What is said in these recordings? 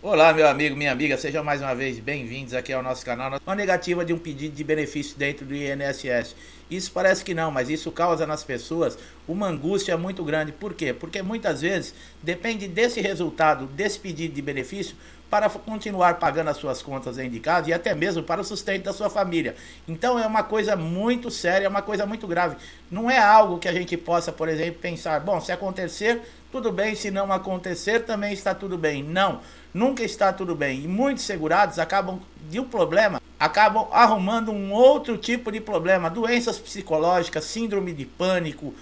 Olá, meu amigo, minha amiga, sejam mais uma vez bem-vindos aqui ao nosso canal. Uma negativa de um pedido de benefício dentro do INSS. Isso parece que não, mas isso causa nas pessoas uma angústia muito grande. Por quê? Porque muitas vezes depende desse resultado, desse pedido de benefício, para continuar pagando as suas contas dentro de casa e até mesmo para o sustento da sua família. Então é uma coisa muito séria, é uma coisa muito grave. Não é algo que a gente possa, por exemplo, pensar, bom, se acontecer, tudo bem, se não acontecer, também está tudo bem. Não, nunca está tudo bem. E muitos segurados acabam de um problema, acabam arrumando um outro tipo de problema, doenças psicológicas, síndrome de pânico.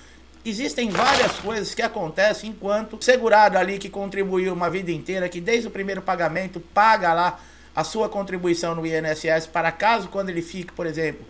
Existem várias coisas que acontecem enquanto o segurado ali que contribuiu uma vida inteira, que desde o primeiro pagamento paga lá a sua contribuição no INSS para caso quando ele fique, por exemplo,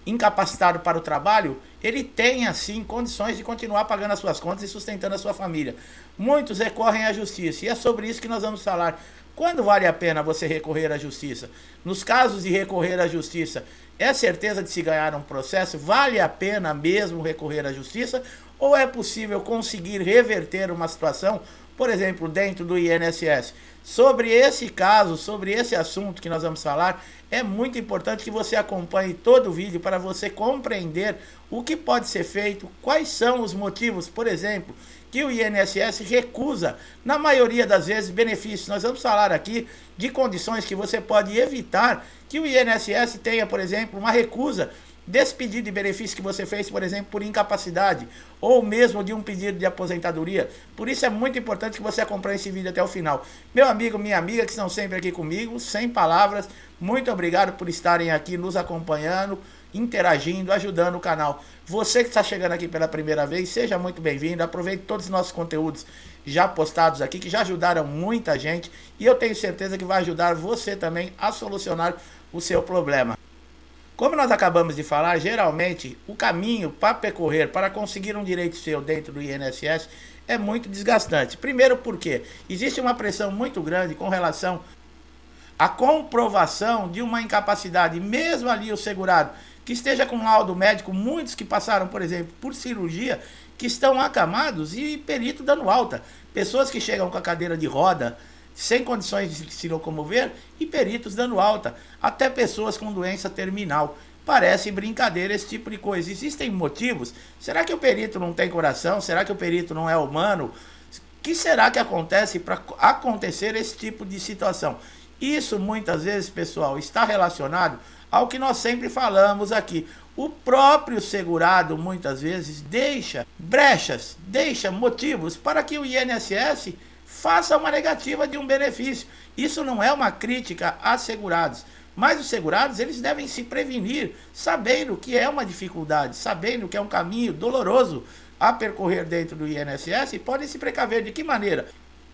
incapacitado para o trabalho, ele tem assim condições de continuar pagando as suas contas e sustentando a sua família. Muitos recorrem à justiça e é sobre isso que nós vamos falar. Quando vale a pena você recorrer à justiça? Nos casos de recorrer à justiça, é certeza de se ganhar um processo? Vale a pena mesmo recorrer à justiça? Ou é possível conseguir reverter uma situação, por exemplo, dentro do INSS? Sobre esse caso, sobre esse assunto que nós vamos falar, é muito importante que você acompanhe todo o vídeo para você compreender o que pode ser feito, quais são os motivos, por exemplo, que o INSS recusa, na maioria das vezes, benefícios. Nós vamos falar aqui de condições que você pode evitar que o INSS tenha, por exemplo, uma recusa desse pedido de benefício que você fez, por exemplo, por incapacidade, ou mesmo de um pedido de aposentadoria. Por isso é muito importante que você acompanhe esse vídeo até o final. Meu amigo, minha amiga, que estão sempre aqui comigo, sem palavras, muito obrigado por estarem aqui nos acompanhando, interagindo, ajudando o canal. Você que está chegando aqui pela primeira vez, seja muito bem-vindo, aproveite todos os nossos conteúdos já postados aqui, que já ajudaram muita gente, e eu tenho certeza que vai ajudar você também a solucionar o seu problema. Como nós acabamos de falar, geralmente o caminho para percorrer para conseguir um direito seu dentro do INSS é muito desgastante. Primeiro porque existe uma pressão muito grande com relação à comprovação de uma incapacidade, mesmo ali o segurado que esteja com laudo médico, muitos que passaram, por exemplo, por cirurgia, que estão acamados e perito dando alta. Pessoas que chegam com a cadeira de roda, sem condições de se locomover, e peritos dando alta, até pessoas com doença terminal. Parece brincadeira esse tipo de coisa. Existem motivos? Será que o perito não tem coração? Será que o perito não é humano? O que será que acontece para acontecer esse tipo de situação? Isso muitas vezes, pessoal, está relacionado ao que nós sempre falamos aqui. O próprio segurado muitas vezes deixa brechas, deixa motivos para que o INSS faça uma negativa de um benefício. Isso não é uma crítica a segurados, mas os segurados eles devem se prevenir, sabendo que é uma dificuldade, sabendo que é um caminho doloroso a percorrer dentro do INSS, e podem se precaver. De que maneira?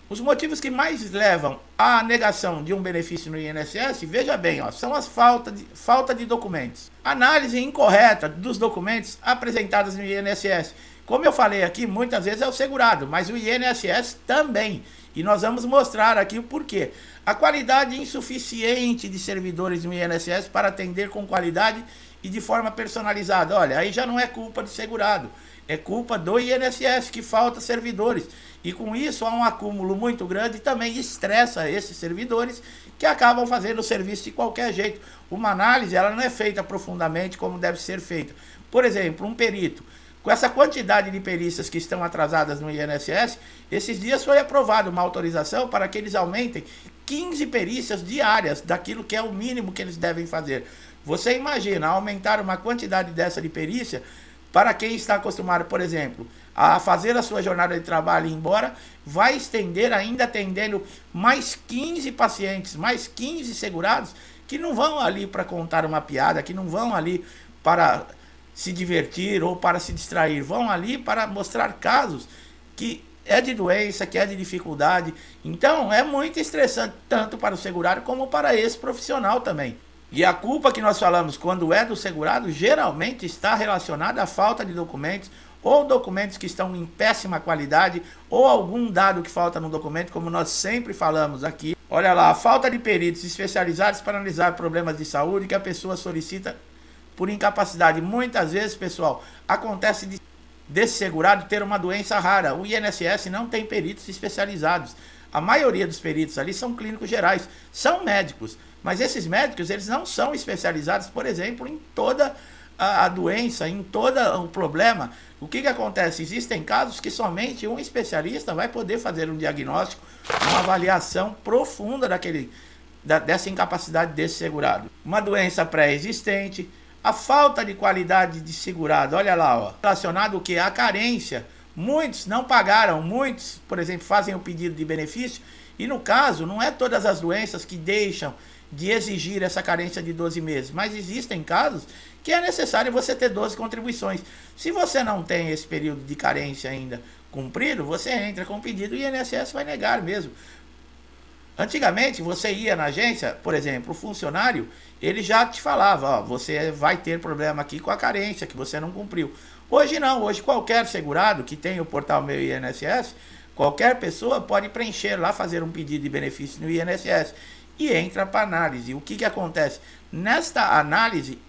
Os motivos que mais levam à negação de um benefício no INSS, veja bem, ó, são as falta de documentos. Análise incorreta dos documentos apresentados no INSS. Como eu falei aqui, muitas vezes é o segurado, mas o INSS também. E nós vamos mostrar aqui o porquê. A qualidade insuficiente de servidores no INSS para atender com qualidade e de forma personalizada. Olha, aí já não é culpa do segurado, é culpa do INSS que falta servidores. E com isso há um acúmulo muito grande e também estressa esses servidores que acabam fazendo o serviço de qualquer jeito. Uma análise ela não é feita profundamente como deve ser feita. Por exemplo, um perito. Com essa quantidade de perícias que estão atrasadas no INSS, esses dias foi aprovada uma autorização para que eles aumentem 15 perícias diárias daquilo que é o mínimo que eles devem fazer. Você imagina aumentar uma quantidade dessa de perícia para quem está acostumado, por exemplo, a fazer a sua jornada de trabalho e ir embora, vai estender ainda atendendo mais 15 pacientes, mais 15 segurados, que não vão ali para contar uma piada, que não vão ali para se divertir ou para se distrair, vão ali para mostrar casos que é de doença, que é de dificuldade. Então é muito estressante, tanto para o segurado como para esse profissional também. E a culpa que nós falamos quando é do segurado geralmente está relacionada à falta de documentos, ou documentos que estão em péssima qualidade, ou algum dado que falta no documento, como nós sempre falamos aqui. Olha lá, a falta de peritos especializados para analisar problemas de saúde que a pessoa solicita por incapacidade. Muitas vezes, pessoal, acontece desse segurado ter uma doença rara. O INSS não tem peritos especializados. A maioria dos peritos ali são clínicos gerais, são médicos, mas esses médicos eles não são especializados, por exemplo, em toda a doença, em todo o problema. O que acontece? Existem casos que somente um especialista vai poder fazer um diagnóstico, uma avaliação profunda dessa incapacidade desse segurado. Uma doença pré-existente, a falta de qualidade de segurado, olha lá, ó, relacionado o que? A carência. Muitos não pagaram, muitos, por exemplo, fazem o pedido de benefício e no caso, não é todas as doenças que deixam de exigir essa carência de 12 meses, mas existem casos que é necessário você ter 12 contribuições. Se você não tem esse período de carência ainda cumprido, você entra com o pedido e o INSS vai negar mesmo. Antigamente, você ia na agência, por exemplo, o funcionário, ele já te falava, ó, você vai ter problema aqui com a carência, que você não cumpriu. Hoje não, hoje qualquer segurado que tem o portal Meu INSS, qualquer pessoa pode preencher lá, fazer um pedido de benefício no INSS e entra para análise. O que acontece? Nesta análise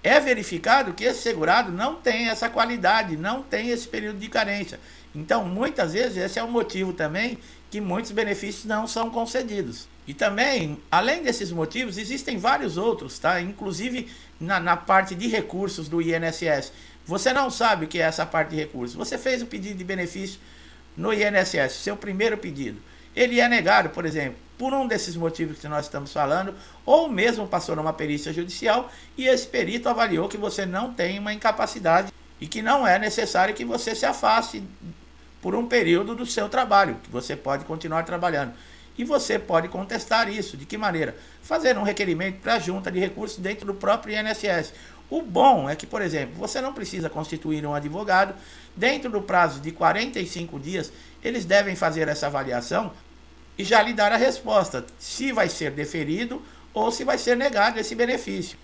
é verificado que esse segurado não tem essa qualidade, não tem esse período de carência. Então, muitas vezes, esse é o motivo também que muitos benefícios não são concedidos. E também, além desses motivos, existem vários outros, tá? Inclusive na parte de recursos do INSS. Você não sabe o que é essa parte de recursos. Você fez o pedido de benefício no INSS, seu primeiro pedido. Ele é negado, por exemplo, por um desses motivos que nós estamos falando, ou mesmo passou numa perícia judicial e esse perito avaliou que você não tem uma incapacidade e que não é necessário que você se afaste por um período do seu trabalho, que você pode continuar trabalhando. E você pode contestar isso. De que maneira? Fazendo um requerimento para a junta de recursos dentro do próprio INSS. O bom é que, por exemplo, você não precisa constituir um advogado. Dentro do prazo de 45 dias, eles devem fazer essa avaliação e já lhe dar a resposta, se vai ser deferido ou se vai ser negado esse benefício.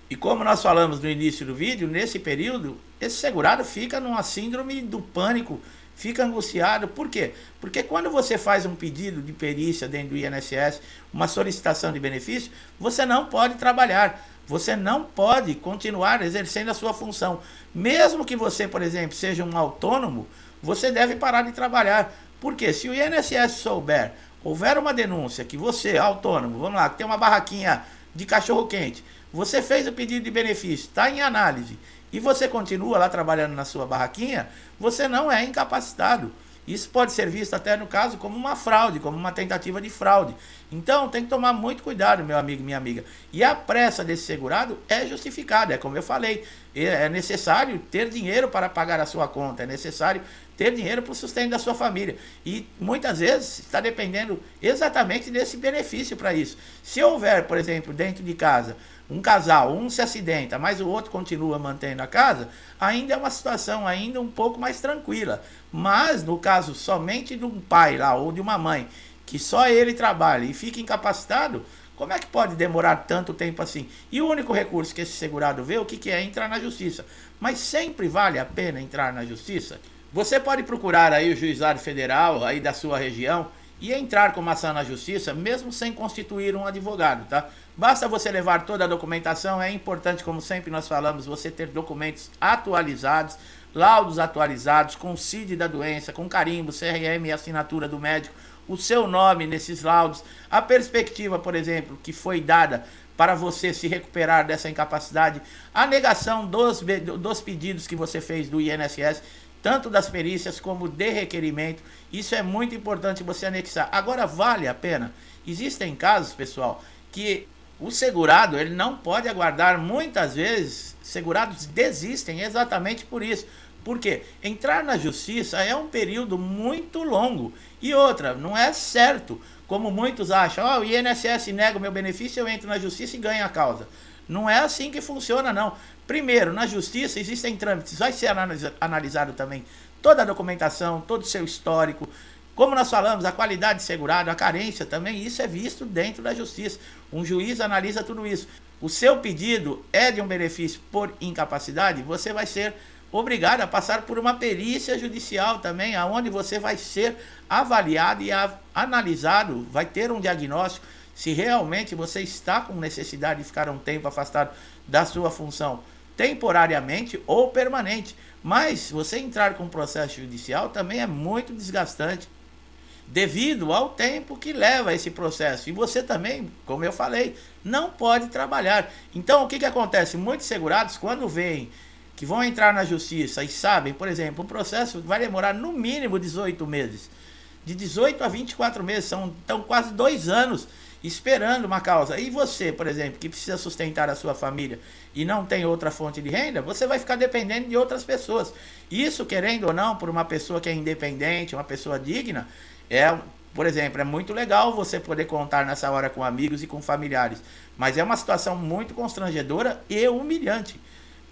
E como nós falamos no início do vídeo, nesse período, esse segurado fica numa síndrome do pânico, fica angustiado. Por quê? Porque quando você faz um pedido de perícia dentro do INSS, uma solicitação de benefício, você não pode trabalhar, você não pode continuar exercendo a sua função. Mesmo que você, por exemplo, seja um autônomo, você deve parar de trabalhar. Porque se o INSS souber, houver uma denúncia que você, autônomo, vamos lá, que tem uma barraquinha de cachorro-quente, você fez o pedido de benefício, está em análise, e você continua lá trabalhando na sua barraquinha, você não é incapacitado. Isso pode ser visto até no caso como uma fraude, como uma tentativa de fraude. Então tem que tomar muito cuidado, meu amigo, minha amiga. E a pressa desse segurado é justificada, é como eu falei. É necessário ter dinheiro para pagar a sua conta, é necessário ter dinheiro para o sustento da sua família. E muitas vezes está dependendo exatamente desse benefício para isso. Se houver, por exemplo, dentro de casa, um casal, um se acidenta, mas o outro continua mantendo a casa, ainda é uma situação ainda um pouco mais tranquila. Mas no caso somente de um pai lá ou de uma mãe, que só ele trabalha e fica incapacitado, como é que pode demorar tanto tempo assim? E o único recurso que esse segurado vê, o que é? Entrar na justiça. Mas sempre vale a pena entrar na justiça? Você pode procurar aí o juizado federal aí da sua região e entrar com uma ação na justiça, mesmo sem constituir um advogado, tá? Basta você levar toda a documentação. É importante, como sempre nós falamos, você ter documentos atualizados, laudos atualizados, com CID da doença, com carimbo, CRM e assinatura do médico, o seu nome nesses laudos, a perspectiva, por exemplo, que foi dada para você se recuperar dessa incapacidade, a negação dos pedidos que você fez do INSS, tanto das perícias como de requerimento. Isso é muito importante você anexar. Agora, vale a pena? Existem casos, pessoal, que o segurado ele não pode aguardar. Muitas vezes, segurados desistem exatamente por isso. Porque entrar na justiça é um período muito longo. E outra, não é certo, como muitos acham, o INSS nega o meu benefício, eu entro na justiça e ganho a causa. Não é assim que funciona, não. Primeiro, na justiça existem trâmites, vai ser analisado também toda a documentação, todo o seu histórico. Como nós falamos, a qualidade de segurado, a carência também, isso é visto dentro da justiça. Um juiz analisa tudo isso. O seu pedido é de um benefício por incapacidade, você vai ser obrigado a passar por uma perícia judicial também, aonde você vai ser avaliado e analisado, vai ter um diagnóstico se realmente você está com necessidade de ficar um tempo afastado da sua função, temporariamente ou permanente. Mas você entrar com um processo judicial também é muito desgastante. devido ao tempo que leva esse processo. E você também, como eu falei, não pode trabalhar. Então, o que acontece? Muitos segurados, quando veem que vão entrar na justiça e sabem, por exemplo, o processo vai demorar no mínimo 18 meses. De 18 a 24 meses, então quase 2 anos esperando uma causa. E você, por exemplo, que precisa sustentar a sua família e não tem outra fonte de renda, você vai ficar dependendo de outras pessoas. Isso, querendo ou não, por uma pessoa que é independente, uma pessoa digna, por exemplo, é muito legal você poder contar nessa hora com amigos e com familiares, mas é uma situação muito constrangedora e humilhante.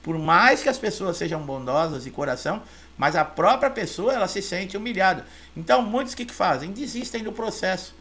Por mais que as pessoas sejam bondosas de coração, mas a própria pessoa, ela se sente humilhada. Então, muitos que fazem? Desistem do processo.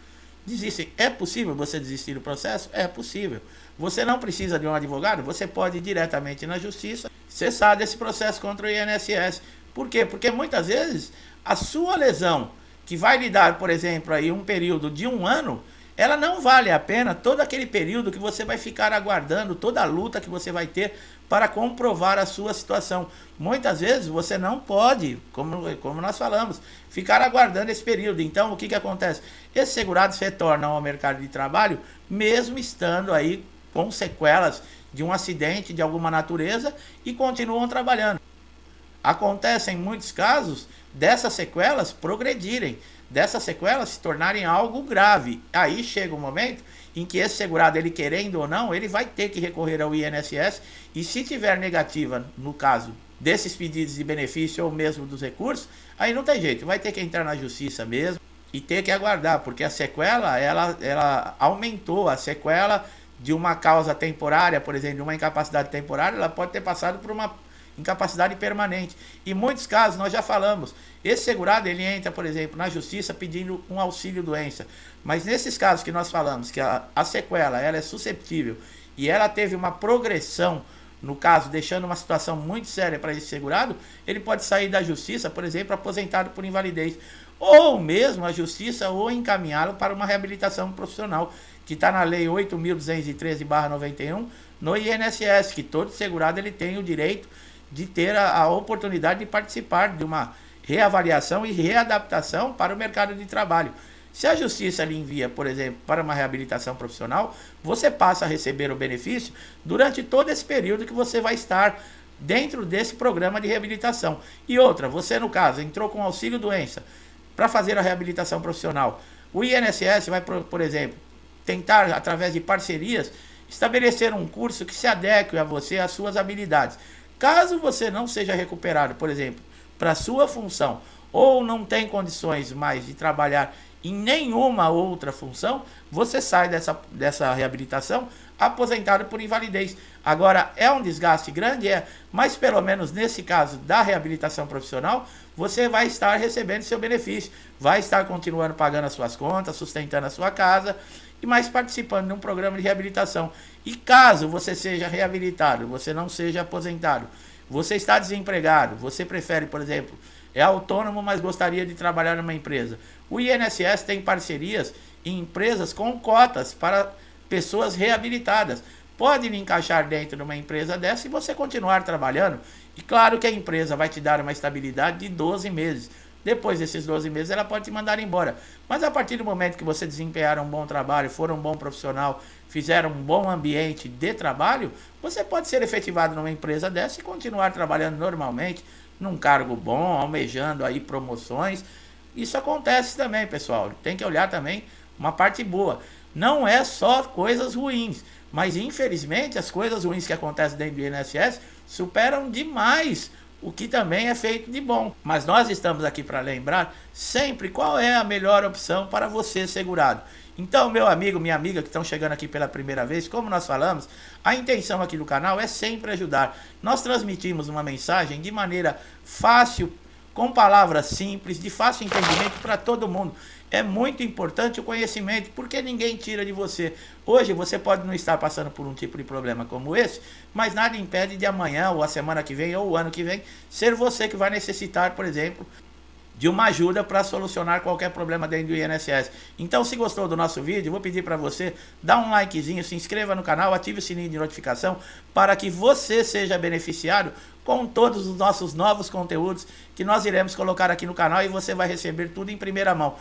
Desistem. É possível você desistir do processo? É possível. Você não precisa de um advogado? Você pode ir diretamente na justiça cessar desse processo contra o INSS. Por quê? Porque muitas vezes a sua lesão, que vai lhe dar, por exemplo, aí um período de 1 ano, ela não vale a pena todo aquele período que você vai ficar aguardando, toda a luta que você vai ter para comprovar a sua situação. Muitas vezes você não pode, como nós falamos, ficar aguardando esse período. Então, o que acontece? Esses segurados retornam ao mercado de trabalho, mesmo estando aí com sequelas de um acidente de alguma natureza, e continuam trabalhando. Acontece em muitos casos dessas sequelas progredirem, dessas sequelas se tornarem algo grave. Aí chega um momento em que esse segurado, ele querendo ou não, ele vai ter que recorrer ao INSS, e se tiver negativa, no caso desses pedidos de benefício ou mesmo dos recursos, aí não tem jeito, vai ter que entrar na justiça mesmo e ter que aguardar, porque a sequela, ela aumentou. A sequela de uma causa temporária, por exemplo, de uma incapacidade temporária, ela pode ter passado por uma incapacidade permanente. Em muitos casos, nós já falamos, esse segurado, ele entra, por exemplo, na justiça pedindo um auxílio doença, mas nesses casos que nós falamos, que a sequela, ela é susceptível e ela teve uma progressão, no caso, deixando uma situação muito séria para esse segurado, ele pode sair da justiça, por exemplo, aposentado por invalidez, ou mesmo a justiça ou encaminhá-lo para uma reabilitação profissional, que está na lei 8.213/91, no INSS, que todo segurado ele tem o direito de ter a oportunidade de participar de uma reavaliação e readaptação para o mercado de trabalho. Se a justiça lhe envia, por exemplo, para uma reabilitação profissional, você passa a receber o benefício durante todo esse período que você vai estar dentro desse programa de reabilitação. E outra, você no caso entrou com auxílio doença para fazer a reabilitação profissional. O INSS vai, por exemplo, tentar, através de parcerias, estabelecer um curso que se adeque a você, às suas habilidades. Caso você não seja recuperado, por exemplo, para sua função, ou não tem condições mais de trabalhar em nenhuma outra função, você sai dessa reabilitação aposentado por invalidez. Agora, é um desgaste grande? Mas pelo menos nesse caso da reabilitação profissional, você vai estar recebendo seu benefício, vai estar continuando pagando as suas contas, sustentando a sua casa, e mais participando de um programa de reabilitação. E caso você seja reabilitado, você não seja aposentado, você está desempregado, você prefere, por exemplo, é autônomo, mas gostaria de trabalhar numa empresa. O INSS tem parcerias em empresas com cotas para pessoas reabilitadas. Pode lhe encaixar dentro de uma empresa dessa e você continuar trabalhando. E claro que a empresa vai te dar uma estabilidade de 12 meses. Depois desses 12 meses, ela pode te mandar embora. Mas a partir do momento que você desempenhar um bom trabalho, for um bom profissional, fizer um bom ambiente de trabalho, você pode ser efetivado numa empresa dessa e continuar trabalhando normalmente, num cargo bom, almejando aí promoções. Isso acontece também, pessoal. Tem que olhar também uma parte boa. Não é só coisas ruins, mas infelizmente as coisas ruins que acontecem dentro do INSS superam demais o que também é feito de bom. Mas nós estamos aqui para lembrar sempre qual é a melhor opção para você segurado. Então, meu amigo, minha amiga que estão chegando aqui pela primeira vez, como nós falamos, a intenção aqui do canal é sempre ajudar. Nós transmitimos uma mensagem de maneira fácil, com palavras simples, de fácil entendimento para todo mundo. É muito importante o conhecimento, porque ninguém tira de você. Hoje você pode não estar passando por um tipo de problema como esse, mas nada impede de amanhã, ou a semana que vem, ou o ano que vem, ser você que vai necessitar, por exemplo, de uma ajuda para solucionar qualquer problema dentro do INSS. Então, se gostou do nosso vídeo, vou pedir para você dar um likezinho, se inscreva no canal, ative o sininho de notificação para que você seja beneficiado com todos os nossos novos conteúdos que nós iremos colocar aqui no canal, e você vai receber tudo em primeira mão.